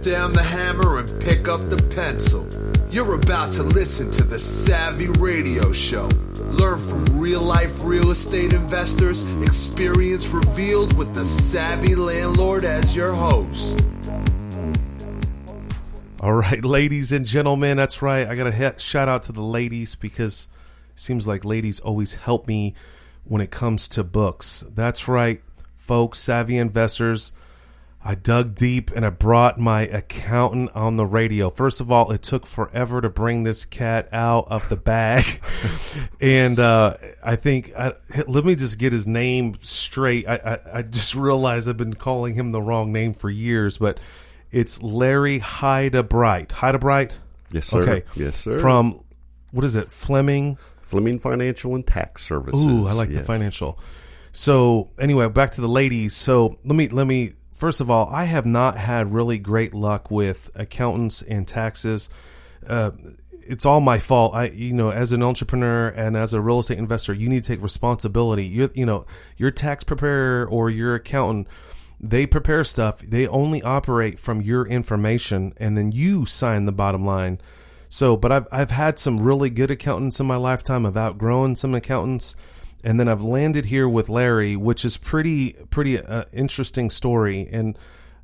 down the hammer and pick up the pencil. You're about to listen to the Savvy Radio Show. Learn from real-life real estate investors, experience revealed with the Savvy Landlord as your host. All right, ladies and gentlemen, that's right. I got to shout out to the ladies because it seems like ladies always help me when it comes to books. That's right, folks, savvy investors. I dug deep and I brought my accountant on the radio. First of all, it took forever to bring this cat out of the bag. And I think, let me just get his name straight. I just realized I've been calling him the wrong name for years, but it's Larry Heidebright. Heidebright? Yes, sir. Okay. Yes, sir. From, what is it, Fleming Financial and Tax Services. Ooh, I like the financial. So anyway, back to the ladies. So let me first of all, I have not had really great luck with accountants and taxes. It's all my fault. As an entrepreneur and as a real estate investor, you need to take responsibility. Your tax preparer or your accountant, they prepare stuff. They only operate from your information, and then you sign the bottom line. So, but I've had some really good accountants in my lifetime. I've outgrown some accountants. And then I've landed here with Larry, which is pretty interesting story. And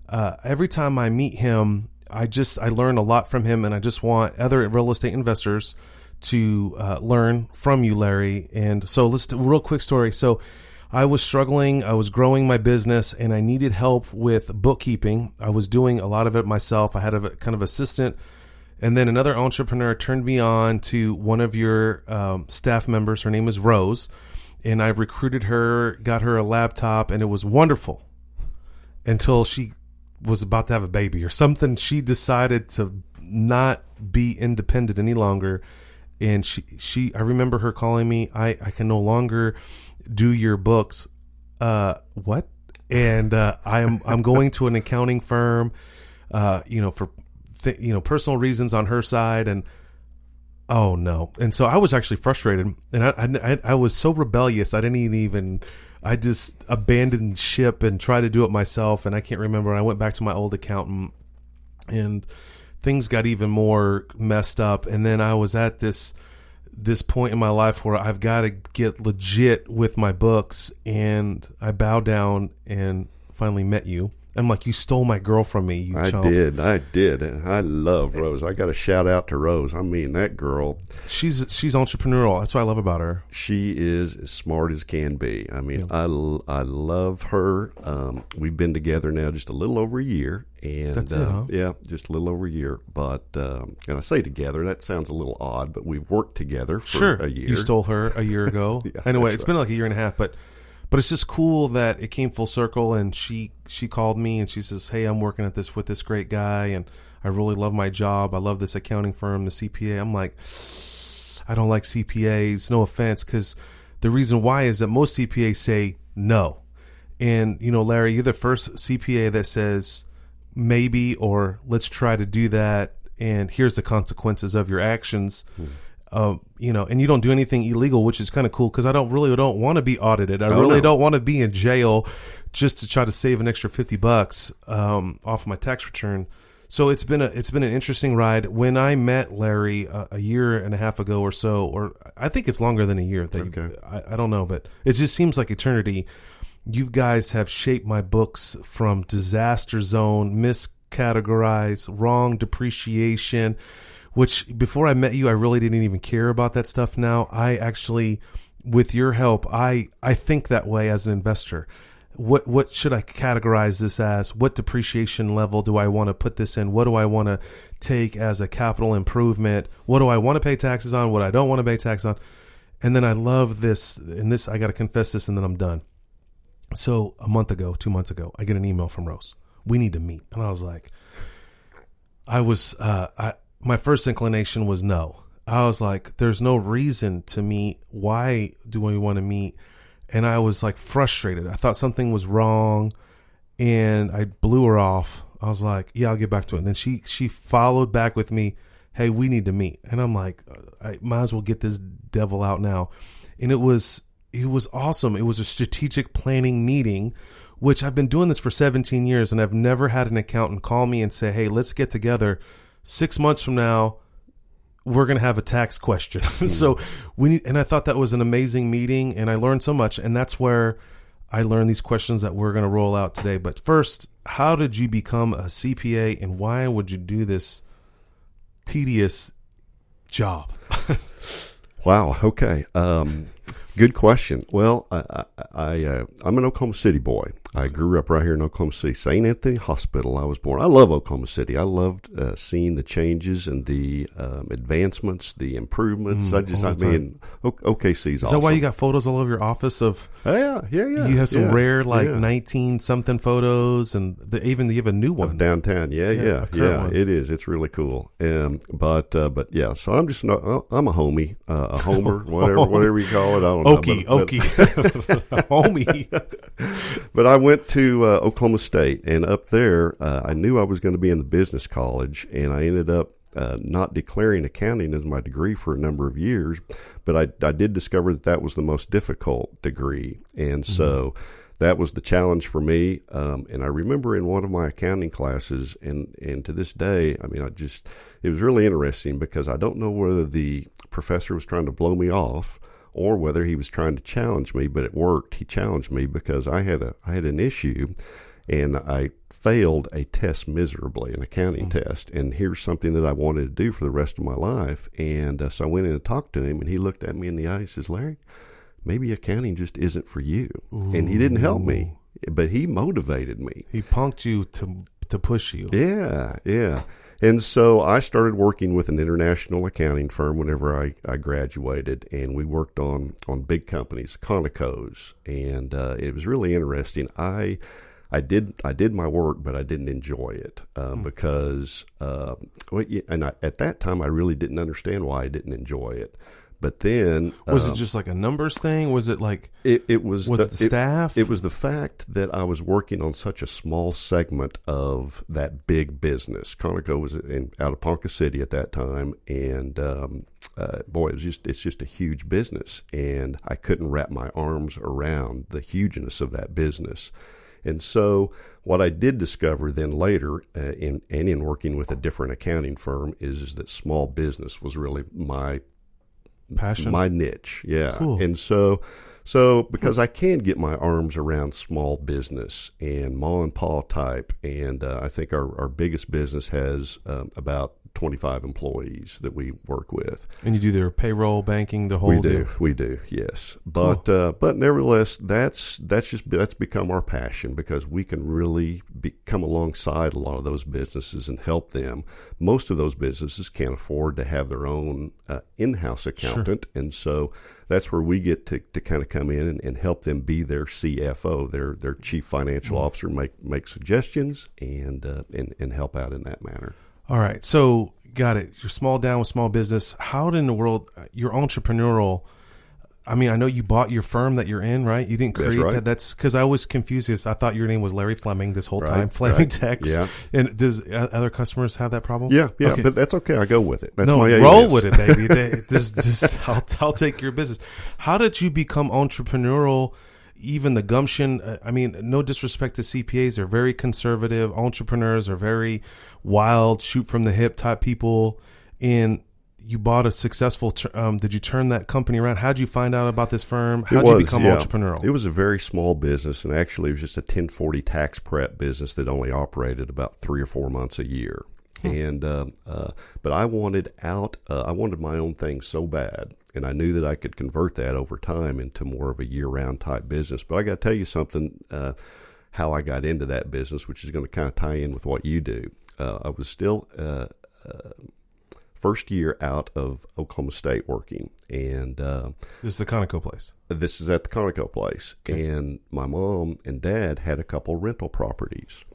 every time I meet him, I learn a lot from him, and I just want other real estate investors to learn from you, Larry. And so let's do a real quick story. So I was struggling. I was growing my business, and I needed help with bookkeeping. I was doing a lot of it myself. I had a kind of assistant. And then another entrepreneur turned me on to one of your staff members. Her name is Rose. And I recruited her, got her a laptop, and it was wonderful until she was about to have a baby or something. She decided to not be independent any longer. And I remember her calling me, I can no longer do your books. What? And I'm going to an accounting firm, for personal reasons on her side. And oh no. And so I was actually frustrated, and I was so rebellious. I just abandoned ship and tried to do it myself. And I can't remember. I went back to my old accountant, and things got even more messed up. And then I was at this point in my life where I've got to get legit with my books, and I bowed down and finally met you. I'm like, you stole my girl from me, you chump. I did. And I love Rose. I got to shout out to Rose. I mean, that girl. She's entrepreneurial. That's what I love about her. She is as smart as can be. I mean, yeah. I love her. We've been together now just a little over a year. And that's it, huh? Yeah, just a little over a year. But, and I say together, that sounds a little odd, but we've worked together for a year. You stole her a year ago. Yeah, anyway, it's been like a year and a half, but it's just cool that it came full circle. And she called me and she says, hey, I'm working with this great guy, and I really love my job. I love this accounting firm, the CPA. I'm like, I don't like CPAs. No offense, because the reason why is that most CPAs say no. And, Larry, you're the first CPA that says maybe, or let's try to do that, and here's the consequences of your actions. And you don't do anything illegal, which is kind of cool, because I don't want to be audited. I don't want to be in jail just to try to save an extra $50 off my tax return. So it's been an interesting ride. When I met Larry a year and a half ago or so, or I think it's longer than a year. I don't know, but it just seems like eternity. You guys have shaped my books from disaster zone, miscategorized, wrong depreciation, which before I met you, I really didn't even care about that stuff. Now I actually, with your help, I think that way as an investor. What should I categorize this as? What depreciation level do I want to put this in? What do I want to take as a capital improvement? What do I want to pay taxes on? What I don't want to pay taxes on? And then I love this, and this, I got to confess this, and then I'm done. So 2 months ago, I get an email from Rose. We need to meet. And I was like, my first inclination was no. I was like, there's no reason to meet. Why do we want to meet? And I was like frustrated. I thought something was wrong, and I blew her off. I was like, yeah, I'll get back to it. And then she followed back with me, hey, we need to meet. And I'm like, I might as well get this devil out now. And it was awesome. It was a strategic planning meeting which I've been doing this for 17 years, and I've never had an accountant call me and say, hey, let's get together 6 months from now. We're going to have a tax question. So and I thought that was an amazing meeting, and I learned so much. And that's where I learned these questions that we're going to roll out today. But first, how did you become a CPA, and why would you do this tedious job? Wow. Okay. Good question. Well, I'm an Oklahoma City boy. I grew up right here in Oklahoma City, St. Anthony Hospital. I was born. I love Oklahoma City. I loved seeing the changes and the advancements, the improvements. OKC's awesome. Is that why you got photos all over your office of? Yeah. You have some rare 19 something photos, and even you have a new one of downtown. Yeah. It is. It's really cool. But yeah. So I'm just I'm a homie, a homer, whatever you call it. I don't know. Okie. Homie. But I went to Oklahoma State, and up there, I knew I was going to be in the business college, and I ended up not declaring accounting as my degree for a number of years. But I did discover that was the most difficult degree, and so that was the challenge for me. And I remember in one of my accounting classes, and to this day, I mean, it was really interesting because I don't know whether the professor was trying to blow me off or whether he was trying to challenge me, but it worked. He challenged me because I had an issue, and I failed a test miserably, an accounting test. And here's something that I wanted to do for the rest of my life. And so I went in and talked to him, and he looked at me in the eye and says, Larry, maybe accounting just isn't for you. Ooh. And he didn't help me, but he motivated me. He punked you to push you. Yeah. And so I started working with an international accounting firm whenever I graduated, and we worked on big companies, Conoco's, and it was really interesting. I did my work, but I didn't enjoy it because at that time I really didn't understand why I didn't enjoy it. But then was it just like a numbers thing? Was it like it was the staff? It was the fact that I was working on such a small segment of that big business. Conoco was out of Ponca City at that time, and it's just a huge business, and I couldn't wrap my arms around the hugeness of that business. And so what I did discover then later in working with a different accounting firm is that small business was really my passion, my niche. Yeah. Cool. And so because I can get my arms around small business and ma and pa type, and I think our biggest business has about 25 employees that we work with. And you do their payroll, banking, the whole deal? We do, yes. But cool. But nevertheless, that's become our passion because we can really come alongside a lot of those businesses and help them. Most of those businesses can't afford to have their own in-house accountant, sure. And so that's where we get to kind of come in and help them be their CFO, their chief financial officer, make suggestions and help out in that manner. All right. So got it. You're small down with small business. How in the world, you're entrepreneurial. I mean, I know you bought your firm that you're in, right? You didn't create that. That's because I was confused. I thought your name was Larry Fleming this whole time. Fleming Tax. Yeah. And does other customers have that problem? Yeah. Okay. But that's okay. I go with it. That's my roll with it, baby. I'll take your business. How did you become entrepreneurial? Even the gumption, I mean, no disrespect to CPAs, they're very conservative. Entrepreneurs are very wild, shoot from the hip type people. And you bought a successful, did you turn that company around? How did you find out about this firm? How did you become entrepreneurial? It was a very small business, and actually it was just a 1040 tax prep business that only operated about 3 or 4 months a year. And but I wanted out. I wanted my own thing so bad, and I knew that I could convert that over time into more of a year-round type business. But I got to tell you something. How I got into that business, which is going to kind of tie in with what you do. I was still first year out of Oklahoma State working, and this is the Conoco place. This is at the Conoco place, okay. And my mom and dad had a couple rental properties.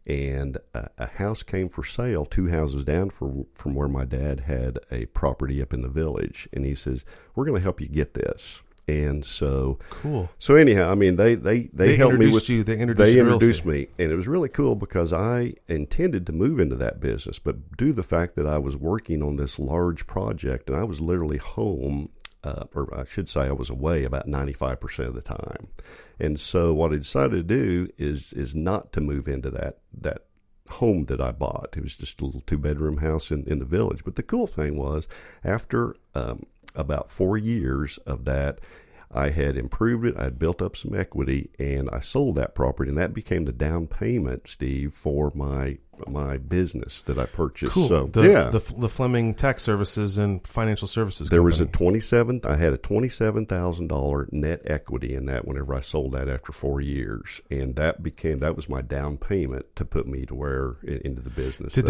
And a house came for sale 2 houses down from where my dad had a property up in the village. And he says, we're going to help you get this. And so, cool. So anyhow, I mean, they helped me with you. They introduced me, and it was really cool because I intended to move into that business, but due to the fact that I was working on this large project and I was literally home or I should say I was away about 95% of the time. And so what I decided to do is not to move into that home that I bought. It was just a little 2-bedroom house in the village. But the cool thing was, after about 4 years of that, I had improved it. I had built up some equity, and I sold that property, and that became the down payment, Steve, for my business that I purchased. Cool. So The Fleming Tax Services and Financial Services there Company. was I had a $27,000 net equity in that whenever I sold that after 4 years, and that was my down payment to put me to where into the business. Did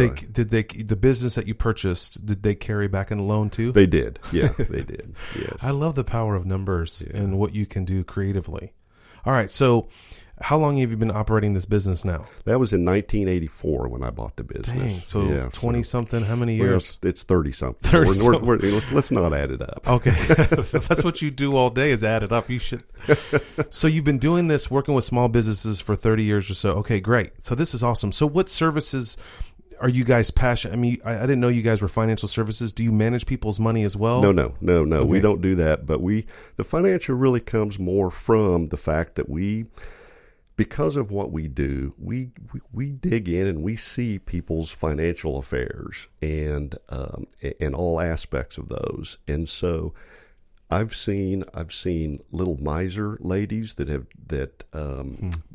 the business that you purchased, did they carry back in the loan too? They did. Yeah, they did. Yes. I love the power of numbers and what you can do creatively. All right, so how long have you been operating this business now? That was in 1984 when I bought the business. Dang, so 20-something, how many years? Well, it's 30-something. Let's not add it up. Okay. That's what you do all day is add it up. You should. So you've been doing this, working with small businesses for 30 years or so. Okay, great. So this is awesome. So what services are you guys passionate? I mean, I didn't know you guys were financial services. Do you manage people's money as well? No. Okay. We don't do that. But the financial really comes more from the fact that because of what we do, we dig in and we see people's financial affairs and all aspects of those. And so I've seen little miser ladies that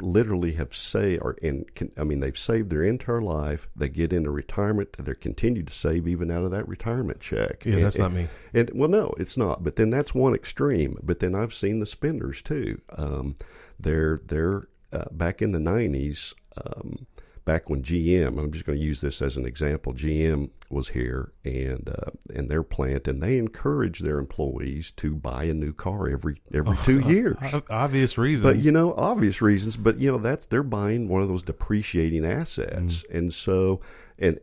literally have they've saved their entire life. They get into retirement, they continue to save even out of that retirement check. Yeah, that's not me. And well, no, it's not. But then that's one extreme. But then I've seen the spenders too. They're back in the 90s, back when GM, I'm just going to use this as an example, GM was here and their plant, and they encourage their employees to buy a new car every 2 years. Obvious reasons. But, obvious reasons. But, they're buying one of those depreciating assets. And so, and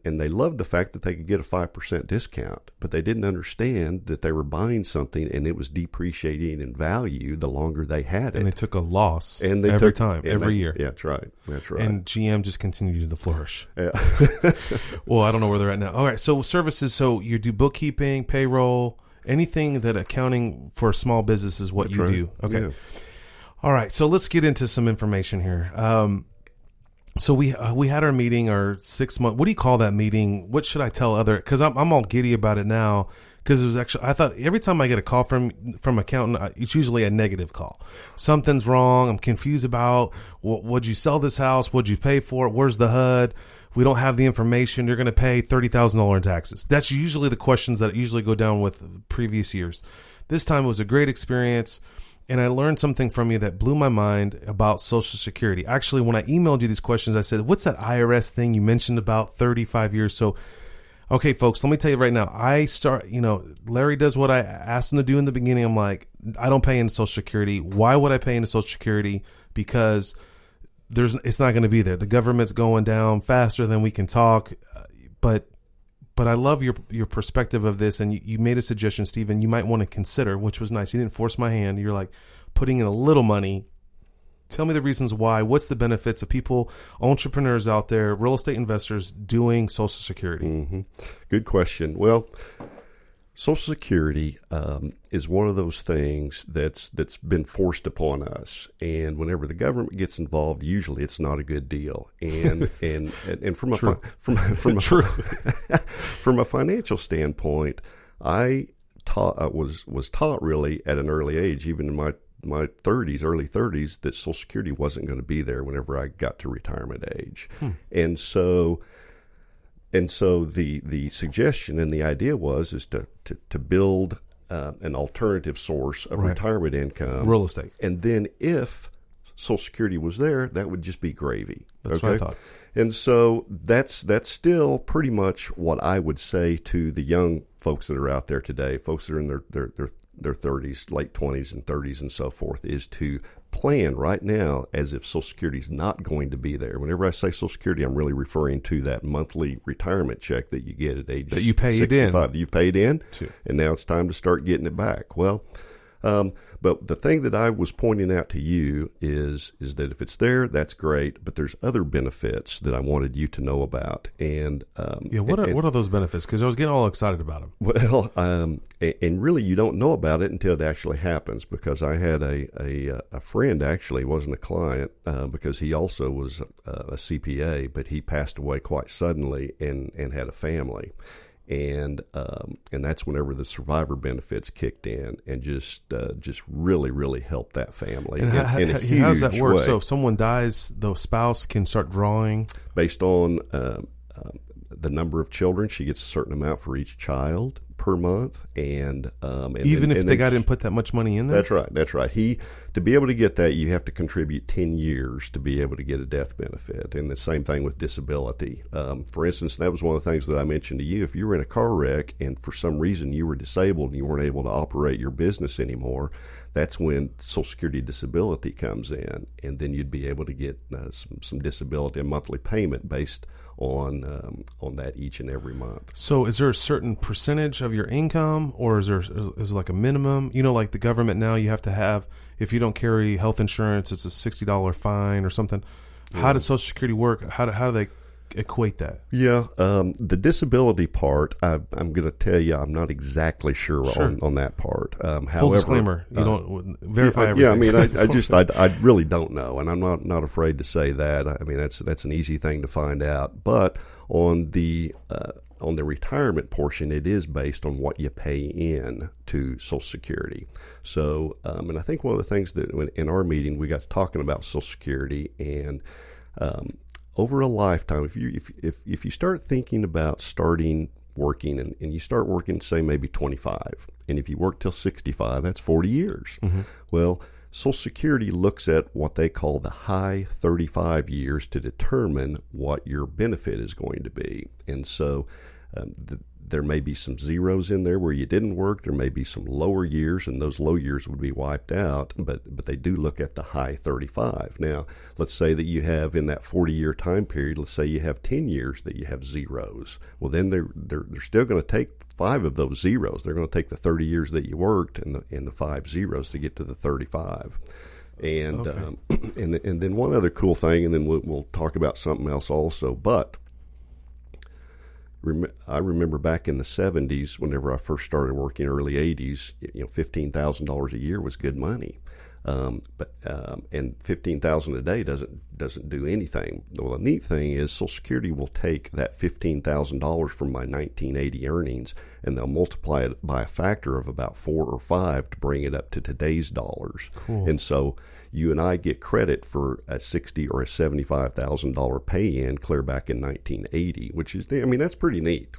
they loved the fact that they could get a 5% discount, but they didn't understand that they were buying something and it was depreciating in value the longer they had it. And they took a loss every year. Yeah, that's right. That's right. And GM just continued to flourish. Yeah. Well, I don't know where they're at now. All right. So services. So you do bookkeeping, payroll, anything that accounting for a small business is what that's you right. do. Okay. Yeah. All right. So let's get into some information here. So we had our meeting, our 6 month. What do you call that meeting? What should I tell other? Because I'm all giddy about it now. Because it was actually, I thought every time I get a call from accountant, it's usually a negative call. Something's wrong. I'm confused about would you sell this house? What'd you pay for it? Where's the HUD? We don't have the information. You're going to pay $30,000 in taxes. That's usually the questions that usually go down with previous years. This time it was a great experience. And I learned something from you that blew my mind about Social Security. Actually, when I emailed you these questions, I said, what's that IRS thing you mentioned about 35 years? So, okay, folks, let me tell you right now. Larry does what I asked him to do in the beginning. I'm like, I don't pay into Social Security. Why would I pay into Social Security? Because it's not going to be there. The government's going down faster than we can talk. But I love your perspective of this, and you made a suggestion, Stephen, you might want to consider, which was nice. You didn't force my hand. You're like putting in a little money. Tell me the reasons why. What's the benefits of people, entrepreneurs out there, real estate investors doing Social Security? Mm-hmm. Good question. Well, Social Security is one of those things that's been forced upon us, and whenever the government gets involved, usually it's not a good deal. And from a from a financial standpoint, I was taught really at an early age, even in my early 30s, that Social Security wasn't going to be there whenever I got to retirement age, and so the suggestion and the idea is to build an alternative source of retirement income, real estate, and then if Social Security was there, that would just be gravy. That's what I thought. And so that's still pretty much what I would say to the young folks that are out there today, folks that are in their 30s, late 20s and 30s and so forth, is to plan right now as if Social Security is not going to be there. Whenever I say Social Security, I'm really referring to that monthly retirement check that you get at age 65. That you paid in, and now it's time to start getting it back. Well, But the thing that I was pointing out to you is that if it's there, that's great. But there's other benefits that I wanted you to know about. And what are those benefits? Because I was getting all excited about them. Well, and really, you don't know about it until it actually happens. Because I had a friend, actually, wasn't a client, because he also was a CPA, but he passed away quite suddenly and had a family. And that's whenever the survivor benefits kicked in and just really, really helped that family. And how does that work? So if someone dies, the spouse can start drawing? Based on the number of children, she gets a certain amount for each child per month, and even if the guy didn't put that much money in there. That's right. To be able to get that, you have to contribute 10 years to be able to get a death benefit, and the same thing with disability. For instance, that was one of the things that I mentioned to you. If you were in a car wreck and for some reason you were disabled and you weren't able to operate your business anymore, that's when Social Security disability comes in, and then you'd be able to get some disability and monthly payment based on that each and every month. So is there a certain percentage of your income, or is it like a minimum? Like the government now, you have to have, if you don't carry health insurance, it's a $60 fine or something. Yeah. How does Social Security work? How do they equate that? Yeah, the disability part, I'm going to tell you, I'm not exactly sure. on that part. Full However, disclaimer, you don't verify everything. Yeah, I mean, I really don't know, and I'm not afraid to say that. I mean, that's an easy thing to find out. But on the retirement portion, it is based on what you pay in to Social Security. So, and I think one of the things that in our meeting we got to talking about Social Security, and over a lifetime, if you start thinking about starting working and you start working, say maybe 25, and if you work till 65, that's 40 years. Mm-hmm. Well, Social Security looks at what they call the high 35 years to determine what your benefit is going to be. And so there may be some zeros in there where you didn't work. There may be some lower years, and those low years would be wiped out, but they do look at the high 35. Now, let's say that you have in that 40-year time period, let's say you have 10 years that you have zeros. Well, then they're still going to take 5 of those zeros. They're going to take the 30 years that you worked and the 5 zeros to get to the 35. And okay. And then one other cool thing, and then we'll talk about something else also, but I remember back in the 70s, whenever I first started working, early 80s, $15,000 a year was good money. And $15,000 a day doesn't do anything. Well, the neat thing is Social Security will take that $15,000 from my 1980 earnings, and they'll multiply it by a factor of about 4 or 5 to bring it up to today's dollars. Cool. And so you and I get credit for a $60,000 or a $75,000 pay-in clear back in 1980, which is, that's pretty neat.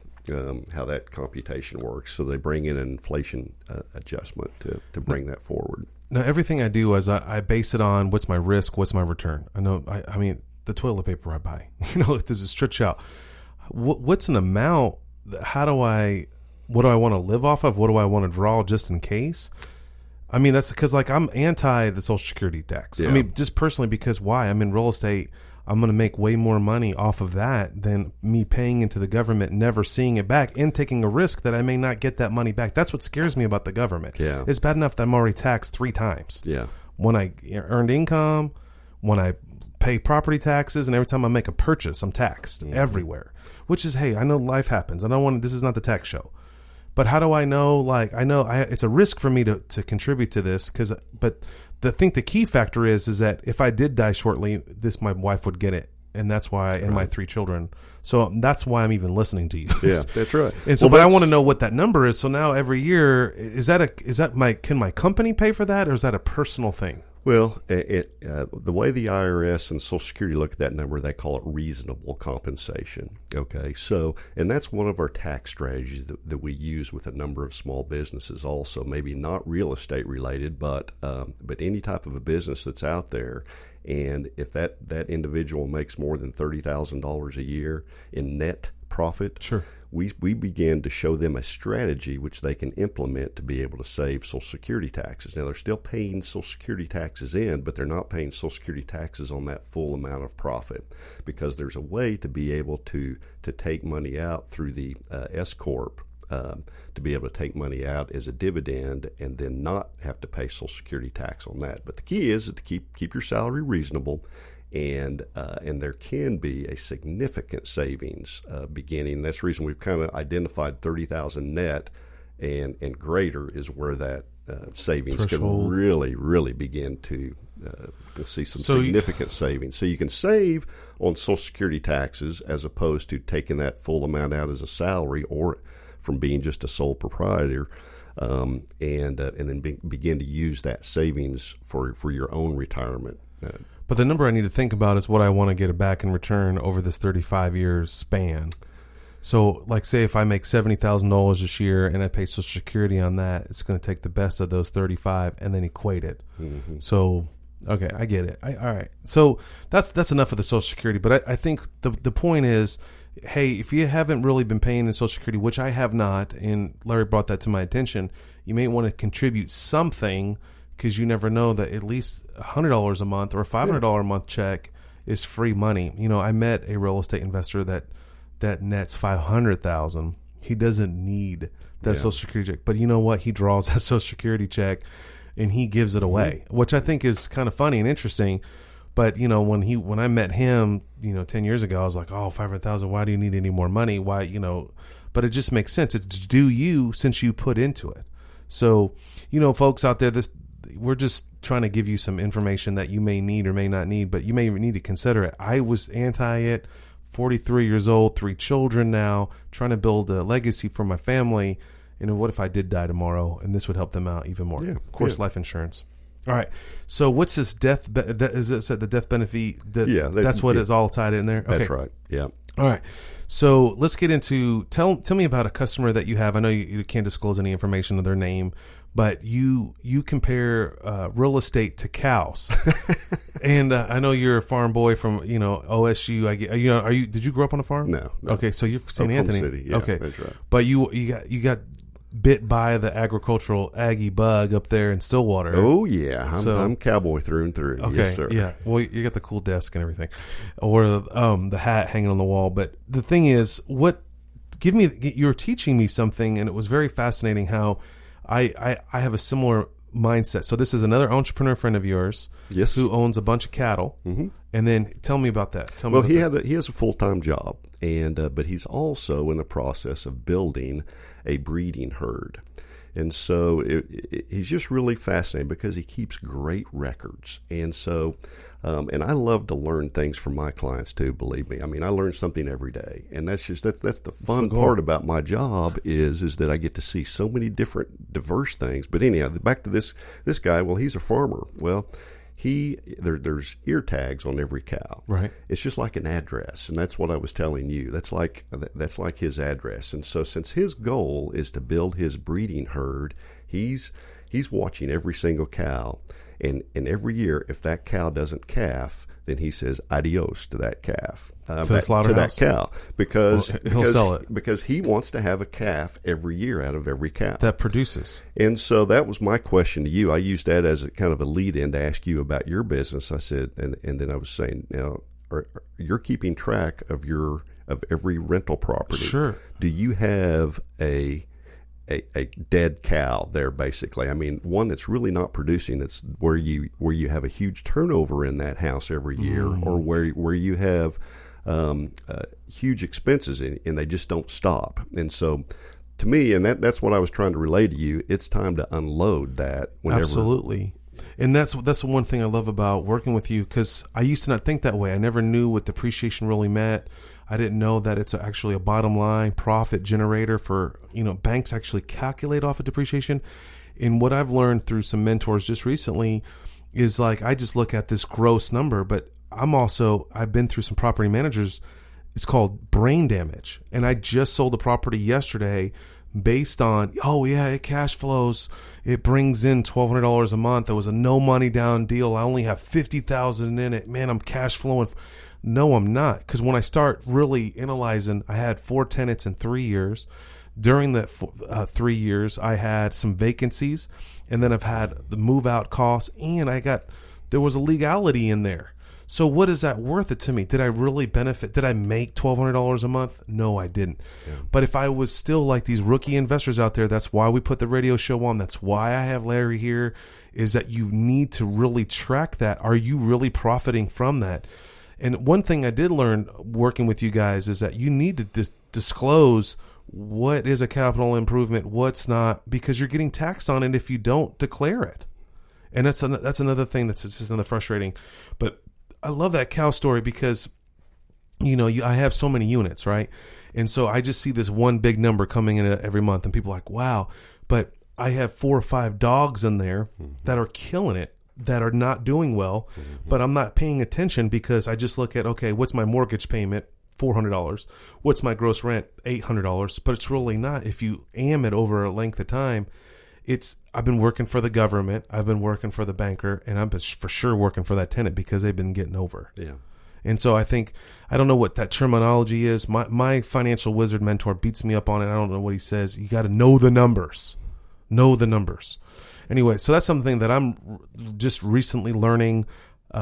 How that computation works. So they bring in an inflation adjustment to bring that forward. Now, everything I do is I base it on what's my risk, what's my return. I know, I mean, the toilet paper I buy, this is stretch out. What's an amount? What do I want to live off of? What do I want to draw just in case? I mean, that's because I'm anti the Social Security tax. Yeah. I mean, just personally, because why? I'm in real estate. I'm going to make way more money off of that than me paying into the government, never seeing it back, and taking a risk that I may not get that money back. That's what scares me about the government. Yeah. It's bad enough that I'm already taxed 3 times. Yeah. When I earned income, when I pay property taxes, and every time I make a purchase, I'm taxed everywhere. Which is, hey, I know life happens. This is not the tax show. But how do I know? It's a risk for me to contribute to this. But I think the key factor is that if I did die shortly, my wife would get it, and that's why, and my 3 children. So that's why I'm even listening to you. Yeah, that's right. And so, but I want to know what that number is. So now every year, can my company pay for that, or is that a personal thing? Well, the way the IRS and Social Security look at that number, they call it reasonable compensation. Okay, so, and that's one of our tax strategies that we use with a number of small businesses also, maybe not real estate related, but any type of a business that's out there. And if that individual makes more than $30,000 a year in net profit, sure, we began to show them a strategy which they can implement to be able to save Social Security taxes. Now, they're still paying Social Security taxes in, but they're not paying Social Security taxes on that full amount of profit, because there's a way to be able to take money out through the S-Corp to be able to take money out as a dividend and then not have to pay Social Security tax on that. But the key is to keep your salary reasonable, and there can be a significant savings beginning. That's the reason we've kind of identified 30,000 net and greater is where that savings Threshold. can really begin to see some significant savings. So you can save on Social Security taxes as opposed to taking that full amount out as a salary or from being just a sole proprietor, and then begin to use that savings for your own retirement. But the number I need to think about is what I want to get back in return over this 35 years span. So, like, say if I make $70,000 this year and I pay Social Security on that, it's going to take the best of those 35 and then equate it. Mm-hmm. So, okay, I get it. All right. So that's enough of the Social Security. But I think the point is, hey, if you haven't really been paying in Social Security, which I have not, and Larry brought that to my attention, you may want to contribute something, because you never know that at least $100 a month or a $500 a month check is free money. You know, I met a real estate investor that nets $500,000. He doesn't need that Social Security check, but you know what? He draws that Social Security check and he gives it away, which I think is kind of funny and interesting. But you know, when I met him, 10 years ago, I was like, oh, $500,000. Why do you need any more money? Why, But it just makes sense. It's due you since you put into it. So, folks out there, we're just trying to give you some information that you may need or may not need, but you may need to consider it. I was anti it. 43 years old, 3 children now, trying to build a legacy for my family. What if I did die tomorrow? And this would help them out even more. Yeah, of course, life insurance. All right. So what's this death? Is it said the death benefit? That's what is all tied in there. Okay. That's right. Yeah. All right. So let's get into tell me about a customer that you have. I know you can't disclose any information of their name, but you compare real estate to cows. And I know you're a farm boy from OSU. Did you grow up on a farm? No. Okay, so you're from St. Anthony. City. Yeah, okay, that's right. But you got bit by the agricultural Aggie bug up there in Stillwater. Oh yeah, I'm cowboy through and through. Okay, yes, sir. Yeah. Well, you got the cool desk and everything, or the hat hanging on the wall. But the thing is, you're teaching me something, and it was very fascinating how I have a similar mindset. So this is another entrepreneur friend of yours, yes, who owns a bunch of cattle. Mm-hmm. And then tell me about that. He has a full-time job, and but he's also in the process of building a breeding herd. And so he's just really fascinating because he keeps great records. And so, and I love to learn things from my clients too, believe me. I mean, I learn something every day. And that's the fun part about my job is that I get to see so many different diverse things. But anyhow, back to this guy, well, he's a farmer. Well, there's ear tags on every cow. Right. It's just like an address, and that's what I was telling you. That's like his address. And so, since his goal is to build his breeding herd, he's watching every single cow, and every year, if that cow doesn't calf, then he says adios to that calf, to that cow, because he'll sell it because he wants to have a calf every year out of every cow that produces. And so that was my question to you. I used that as a kind of a lead-in to ask you about your business. I said, and then I was saying, you're keeping track of every rental property. Sure. Do you have a dead cow there, basically? I mean, one that's really not producing. It's where you have a huge turnover in that house every year, or where you have huge expenses and they just don't stop. And so, to me, and that's what I was trying to relay to you. It's time to unload that. Absolutely. And that's the one thing I love about working with you, because I used to not think that way. I never knew what depreciation really meant. I didn't know that it's actually a bottom line profit generator for, banks actually calculate off of depreciation. And what I've learned through some mentors just recently is like, I just look at this gross number, but I've been through some property managers. It's called brain damage. And I just sold a property yesterday based on, it cash flows. It brings in $1,200 a month. It was a no money down deal. I only have $50,000 in it. Man, I'm cash flowing. No, I'm not. Because when I start really analyzing, I had 4 tenants in 3 years. During that 3 years, I had some vacancies, and then I've had the move out costs, and there was a legality in there. So what is that worth it to me? Did I really benefit? Did I make $1,200 a month? No, I didn't. Yeah. But if I was still like these rookie investors out there, that's why we put the radio show on. That's why I have Larry here, is that you need to really track that. Are you really profiting from that? And one thing I did learn working with you guys is that you need to disclose what is a capital improvement, what's not, because you're getting taxed on it if you don't declare it. And that's another thing that's just another frustrating. But I love that cow story because, I have so many units, right? And so I just see this one big number coming in every month, and people are like, wow. But I have 4 or 5 dogs in there that are killing it, that are not doing well, but I'm not paying attention because I just look at, okay, what's my mortgage payment? $400. What's my gross rent? $800. But it's really not. If you am it over a length of time, I've been working for the government, I've been working for the banker, and I'm for sure working for that tenant because they've been getting over. Yeah. And so I don't know what that terminology is. My financial wizard mentor beats me up on it. I don't know what he says. You got to know the numbers. Know the numbers. Anyway, so that's something that I'm just recently learning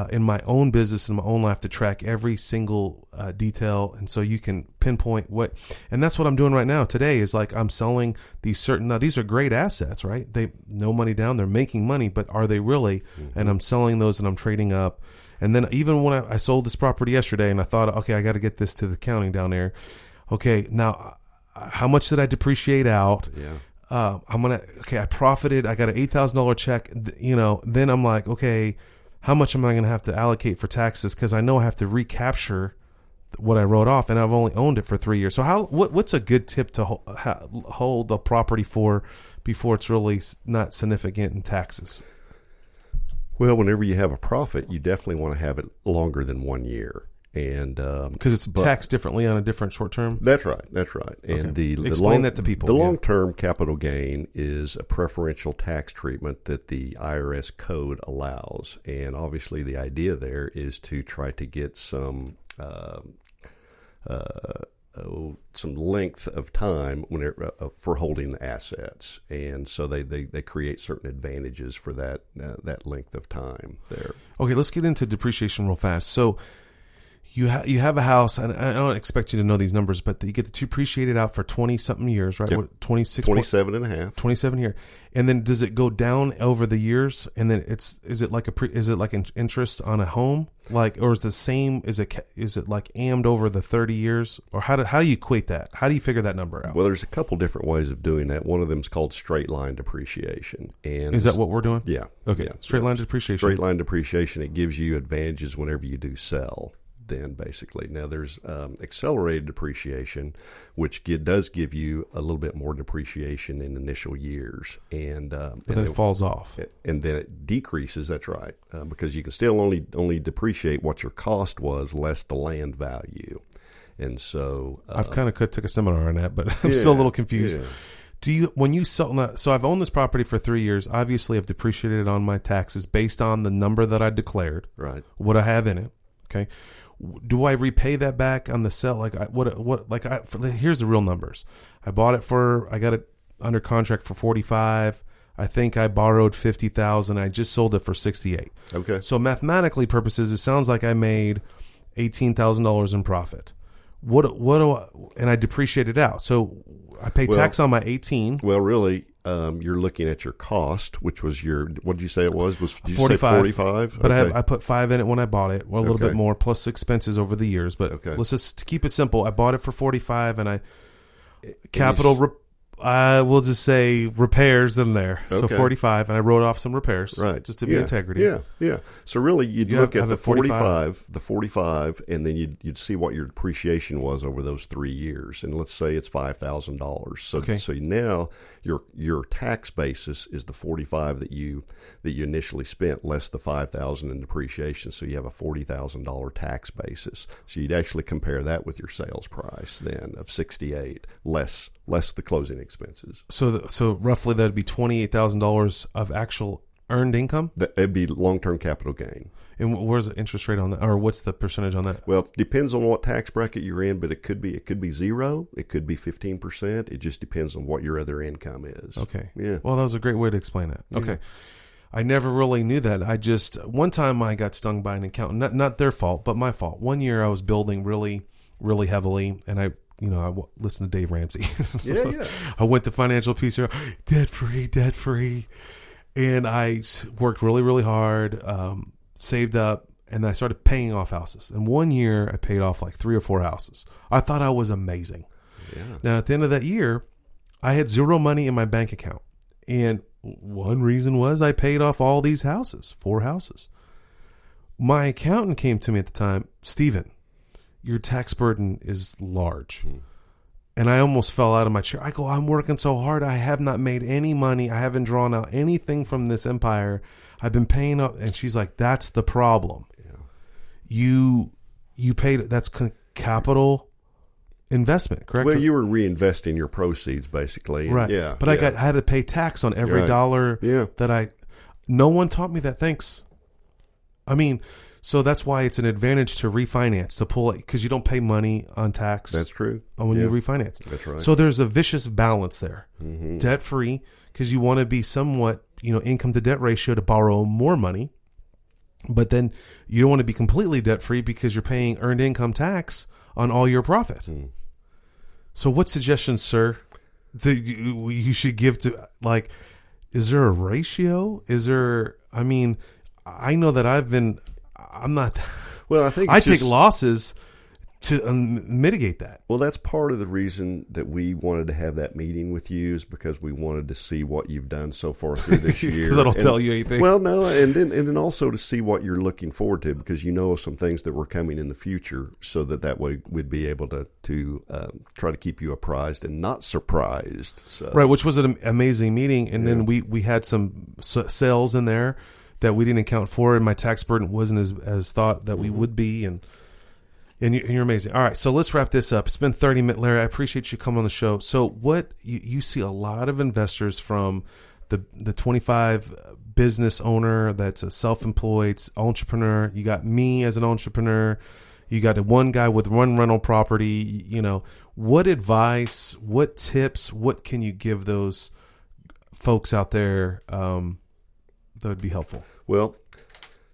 in my own business, in my own life, to track every single detail. And so you can pinpoint and that's what I'm doing right now. Today is like I'm selling these these are great assets, right? They no money down, they're making money, but are they really? And I'm selling those and I'm trading up. And then even when I sold this property yesterday and I thought, okay, I got to get this to the county down there. Okay, now how much did I depreciate out? Yeah. I profited. I got an $8,000 check, then I'm like, okay, how much am I going to have to allocate for taxes? Because I know I have to recapture what I wrote off, and I've only owned it for 3 years. So what's a good tip to hold a property for before it's really not significant in taxes? Well, whenever you have a profit, you definitely want to have it longer than 1 year. And because it's taxed differently on a different short term. That's right. And explain that to people. The long-term capital gain is a preferential tax treatment that the IRS code allows, and obviously the idea there is to try to get some length of time for holding the assets, and so they create certain advantages for that length of time there. Okay, let's get into depreciation real fast. So. You have a house, and I don't expect you to know these numbers, but you get to depreciate it out for 20-something years, right? Yep. What, 26? 27 and a half. 27 years. And then does it go down over the years? And then is it like an interest on a home? Or is the same, is it like ammed over the 30 years? Or how do you equate that? How do you figure that number out? Well, there's a couple different ways of doing that. One of them is called straight line depreciation. And is that what we're doing? Yeah. Okay. Yeah. Straight line depreciation. Straight line depreciation, it gives you advantages whenever you do sell. Then basically, now there's accelerated depreciation, which does give you a little bit more depreciation in initial years, and then it falls off, and then it decreases. That's right, because you can still only depreciate what your cost was less the land value, and so I've kind of took a seminar on that, but I'm still a little confused. Yeah. When you sell, so I've owned this property for 3 years. Obviously, I've depreciated it on my taxes based on the number that I declared, right? What I have in it, okay. Do I repay that back on the sell? Here's the real numbers. I got it under contract for $45,000. I think I borrowed $50,000. I just sold it for $68,000. Okay. So mathematically purposes, it sounds like I made $18,000 in profit. And I depreciated out. So I pay tax on my 18. Well, really, you're looking at your cost, which was what did you say it was? Was 45? But okay. I put 5 in it when I bought it, a little bit more, plus expenses over the years. But let's just keep it simple. I bought it for 45, and we'll just say repairs in there. So 45, and I wrote off some repairs, right? Just to be integrity. Yeah. So really, you'd look at the 45, and then you'd see what your depreciation was over those 3 years, and let's say it's $5,000. So now your tax basis is the 45 that you initially spent less the $5,000 in depreciation. So you have a $40,000 tax basis. So you'd actually compare that with your sales price then of $68 less the closing expenses. So roughly that'd be $28,000 of actual earned income? That'd be long-term capital gain. And where's the interest rate on that, or what's the percentage on that? Well, it depends on what tax bracket you're in, but it could be 0, it could be 15%. It just depends on what your other income is. Okay. Yeah. Well, that was a great way to explain that. Okay. I never really knew that. One time I got stung by an accountant, not their fault, but my fault. One year I was building really, really heavily, and I listened to Dave Ramsey. Yeah. I went to Financial Peace, debt free. And I worked really, really hard, saved up, and I started paying off houses. And 1 year I paid off like 3 or 4 houses. I thought I was amazing. Yeah. Now at the end of that year, I had zero money in my bank account. And one reason was I paid off all these houses, 4 houses. My accountant came to me at the time, Stephen, your tax burden is large. And I almost fell out of my chair. I go, I'm working so hard. I have not made any money. I haven't drawn out anything from this empire. I've been paying up. And she's like, that's the problem. Yeah. You paid, that's capital investment, correct? Well, you were reinvesting your proceeds basically. Right. Yeah. But I had to pay tax on every dollar that no one taught me that. Thanks. I mean, so that's why it's an advantage to refinance, to pull it, because you don't pay money on tax. That's true. When you refinance. That's right. So there's a vicious balance there. Mm-hmm. Debt free, because you want to be somewhat, income to debt ratio to borrow more money. But then you don't want to be completely debt free because you're paying earned income tax on all your profit. Mm. So what suggestions, sir, you should give to, like, is there a ratio? I know that I'm not. Well, I think I take losses to mitigate that. Well, that's part of the reason that we wanted to have that meeting with you, is because we wanted to see what you've done so far through this year. Because I don't tell you anything. Well, no, and then also to see what you're looking forward to, because some things that were coming in the future, so that way we'd be able to try to keep you apprised and not surprised. So. Right, which was an amazing meeting, and then we had some sales in there that we didn't account for, and my tax burden wasn't as thought that we would be, and you're amazing. All right, so let's wrap this up. It's been 30 minutes, Larry. I appreciate you coming on the show. So what you see a lot of investors from the 25 business owner that's a self-employed entrepreneur. You got me as an entrepreneur. You got the one guy with one rental property. What advice, what tips, what can you give those folks out there that would be helpful? Well,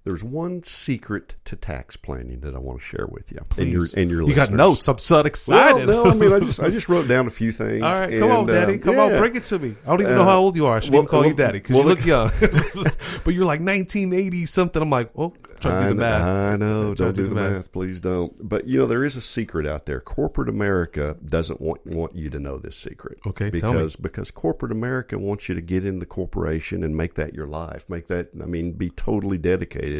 there's one secret to tax planning that I want to share with you. Please. And your you listeners. got notes. I'm so excited. Well, no, I just wrote down a few things. All right, come on, Daddy. Come on, bring it to me. I don't even know how old you are. I shouldn't even call you Daddy because you look young. But you're like 1980 something. I'm like, try to do the math. I know. Don't do the math. Please don't. But, there is a secret out there. Corporate America doesn't want you to know this secret. Okay, tell me. Because corporate America wants you to get in the corporation and make that your life. Be totally dedicated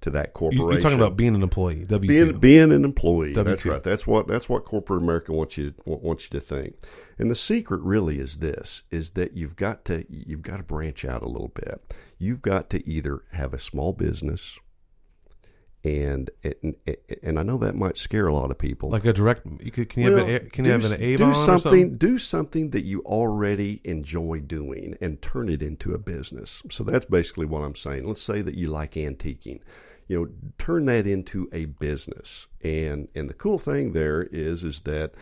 to that corporation. You're talking about being an employee, W-2. Being an employee. W-2. That's right. That's what corporate America wants you to think. And the secret really is this: is that you've got to branch out a little bit. You've got to either have a small business, and I know that might scare a lot of people. Like a direct, can you have an Avon or something? Do something that you already enjoy doing and turn it into a business. So that's basically what I'm saying. Let's say that you like antiquing. Turn that into a business. And the cool thing there is that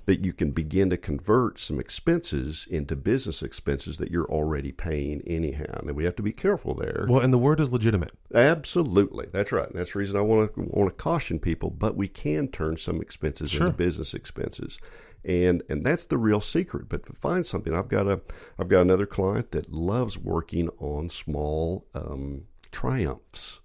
that you can begin to convert some expenses into business expenses that you're already paying anyhow. And we have to be careful there. Well, and the word is legitimate. Absolutely. That's right. And that's the reason I want to caution people, but we can turn some expenses into business expenses. And that's the real secret. But to find something, I've got another client that loves working on small Triumphs.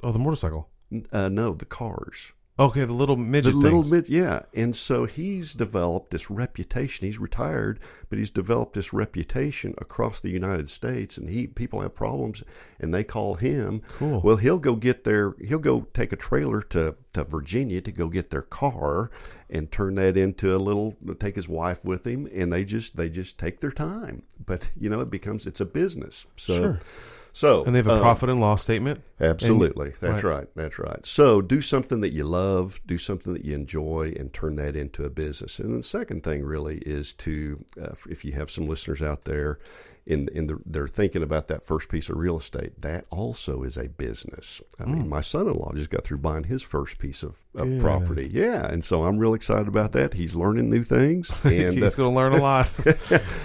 Oh, the motorcycle. No, the cars. Okay, the little midget things. Yeah. And so he's developed this reputation. He's retired, but he's developed this reputation across the United States, and people have problems, and they call him. Cool. Well, he'll go take a trailer to Virginia to go get their car and turn that into take his wife with him, and they just take their time. But, it's a business. So. Sure. So, and they have a profit and loss statement? Absolutely. That's right. That's right. So do something that you love, do something that you enjoy, and turn that into a business. And the second thing really is to, if you have some listeners out there, they're thinking about that first piece of real estate. That also is a business. I mean, my son-in-law just got through buying his first piece of property. Yeah, and so I'm real excited about that. He's learning new things, and he's going to learn a lot.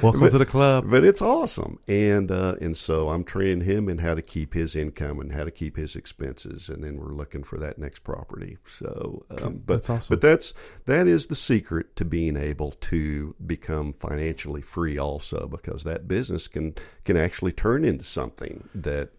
Welcome to the club. But it's awesome, and so I'm training him in how to keep his income and how to keep his expenses, and then we're looking for that next property. So, that's awesome. But that is the secret to being able to become financially free, also, because that business can actually turn into something that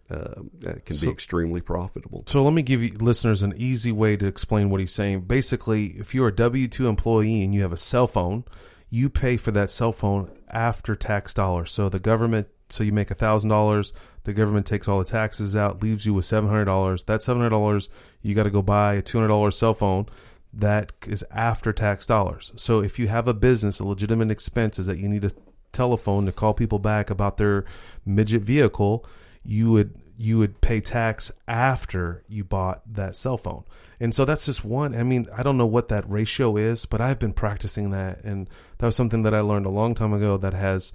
can be extremely profitable. So let me give you listeners an easy way to explain what he's saying. Basically, if you're a W-2 employee and you have a cell phone, you pay for that cell phone after tax dollars. So the government, so you make $1,000, the government takes all the taxes out, leaves you with $700. That $700, you got to go buy a $200 cell phone. That is after tax dollars. So if you have a business, a legitimate expense is that you need a telephone to call people back about their midget vehicle, you would pay tax after you bought that cell phone. And so that's just one. I mean, I don't know what that ratio is, but I've been practicing that, and that was something that I learned a long time ago that has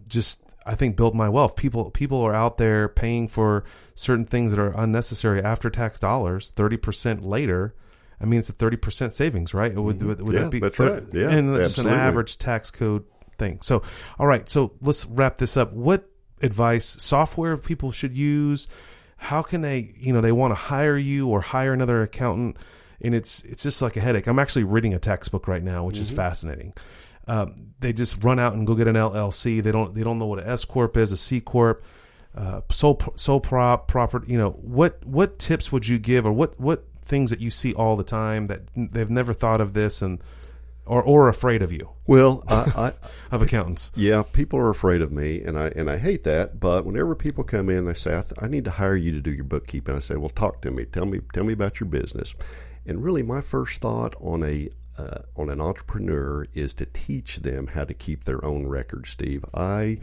just, I think, built my wealth. People are out there paying for certain things that are unnecessary after tax dollars 30% later. I mean, it's a 30% savings, right? Would that be? That's right. Yeah, and that's absolutely. just an average tax code thing. So, all right. So let's wrap this up. What advice, software people should use? How can they, they want to hire you or hire another accountant, and it's just like a headache. I'm actually reading a textbook right now, which is fascinating. They just run out and go get an LLC. They don't know what an S corp is, a C corp, sole prop, property. What tips would you give, or what things that you see all the time that they've never thought of this or afraid of you? Well, I of accountants. Yeah, people are afraid of me, and I hate that. But whenever people come in, they say, I need to hire you to do your bookkeeping. I say, well, talk to me. Tell me about your business. And really, my first thought on an entrepreneur is to teach them how to keep their own records, Steve. I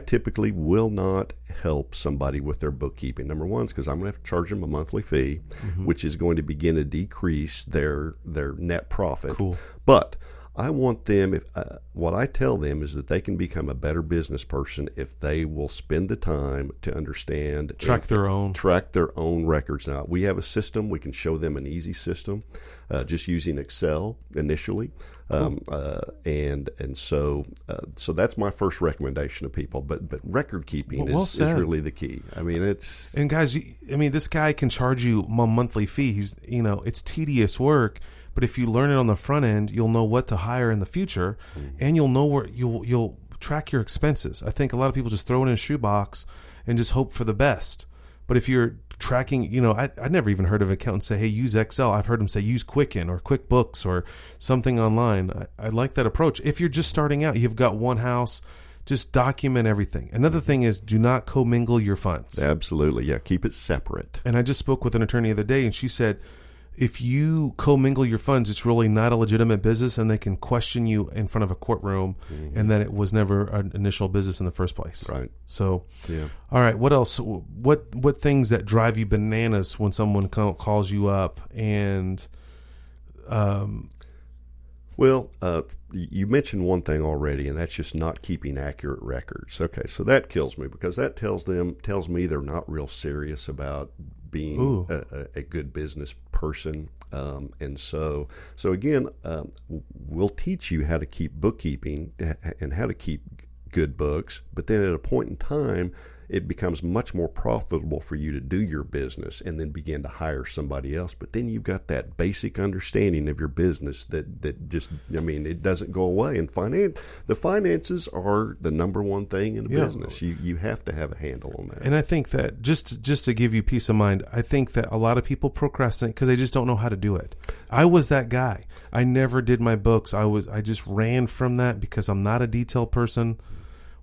typically will not help somebody with their bookkeeping. Number one is because I'm going to have to charge them a monthly fee, which is going to begin to decrease their net profit. Cool. But I want them, what I tell them is that they can become a better business person if they will spend the time to understand. Track their own records. Now, we have a system. We can show them an easy system, just using Excel initially. Cool. So that's my first recommendation to people. But record keeping is really the key. I mean, and guys, this guy can charge you a monthly fee. It's tedious work. But if you learn it on the front end, you'll know what to hire in the future, and you'll know where you'll track your expenses. I think a lot of people just throw it in a shoebox and just hope for the best. But if you're tracking, I never even heard of accountants say, hey, use Excel. I've heard them say use Quicken or QuickBooks or something online. I like that approach. If you're just starting out, you've got one house, just document everything. Another thing is do not commingle your funds. Absolutely. Yeah. Keep it separate. And I just spoke with an attorney the other day, and she said, if you commingle your funds, it's really not a legitimate business, and they can question you in front of a courtroom, and that it was never an initial business in the first place. Right. So, yeah. All right. What else? What things that drive you bananas when someone calls you up and, Well, you mentioned one thing already, and that's just not keeping accurate records. Okay, so that kills me because that tells me they're not real serious about being a good business person. And so again, we'll teach you how to keep bookkeeping and how to keep good books, but then at a point in time, it becomes much more profitable for you to do your business and then begin to hire somebody else. But then you've got that basic understanding of your business that just, it doesn't go away. And the finances are the number one thing in a business. You have to have a handle on that. And I think that just to give you peace of mind, I think that a lot of people procrastinate because they just don't know how to do it. I was that guy. I never did my books. I just ran from that because I'm not a detail person.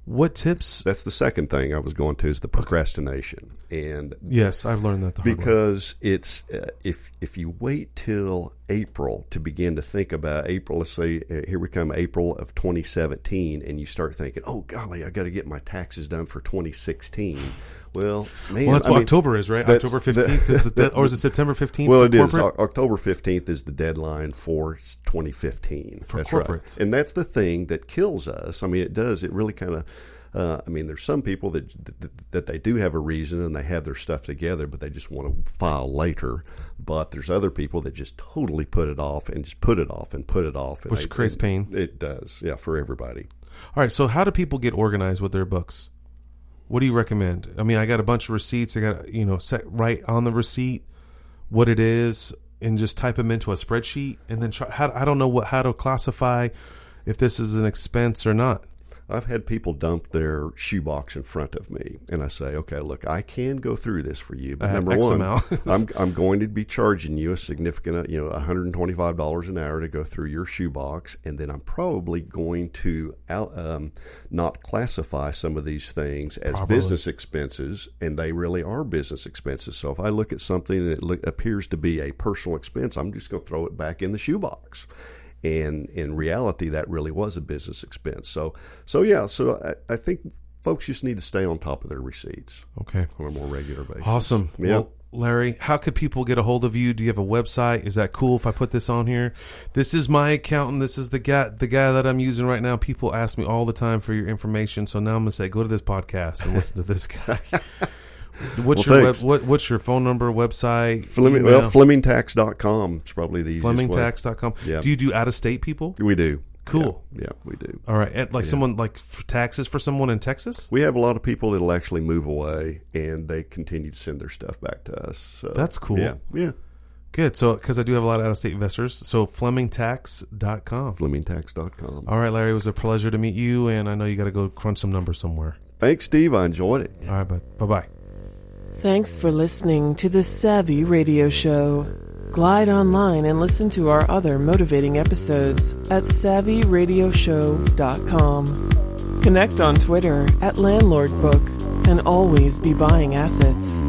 What tips? That's the second thing I was going to is the procrastination. And yes, I've learned that the hard way. Because it's if you wait till April to begin to think about April, let's say here we come April of 2017, and you start thinking, oh golly, I got to get my taxes done for 2016. Well, man, that's what October is, right? October 15th is or is it September 15th? Well, it is. October 15th is the deadline for 2015. For that's corporates. Right. And that's the thing that kills us. It does. It really kind of I mean, there's some people that they do have a reason and they have their stuff together, but they just want to file later. But there's other people that just totally put it off and just put it off and put it off. Which creates pain. It does, yeah, for everybody. All right, so how do people get organized with their books? What do you recommend? I mean, I got a bunch of receipts. I got, set right on the receipt what it is and just type them into a spreadsheet and then I don't know how to classify if this is an expense or not. I've had people dump their shoebox in front of me, and I say, okay, look, I can go through this for you, but number one, I'm going to be charging you a significant, $125 an hour to go through your shoebox, and then I'm probably going to not classify some of these things as business expenses, and they really are business expenses. So if I look at something and it appears to be a personal expense, I'm just going to throw it back in the shoebox. And in reality, that really was a business expense. So I think folks just need to stay on top of their receipts. Okay. On a more regular basis. Awesome. Yeah. Well, Larry, how could people get a hold of you? Do you have a website? Is that cool if I put this on here? This is my accountant. This is the guy that I'm using right now. People ask me all the time for your information. So now I'm going to say, go to this podcast and listen to this guy. What's your phone number, website? FlemingTax.com is probably the easiest way. FlemingTax.com. Yeah. Do you do out-of-state people? We do. Cool. Yeah, we do. All right. And someone for taxes for someone in Texas? We have a lot of people that'll actually move away, and they continue to send their stuff back to us. So that's cool. Yeah. Good. So, because I do have a lot of out-of-state investors. So, FlemingTax.com. FlemingTax.com. All right, Larry. It was a pleasure to meet you, and I know you got to go crunch some numbers somewhere. Thanks, Steve. I enjoyed it. All right, bud. Bye-bye. Thanks for listening to the Savvy Radio Show. Glide online and listen to our other motivating episodes at SavvyRadioShow.com. Connect on Twitter @LandlordBook and always be buying assets.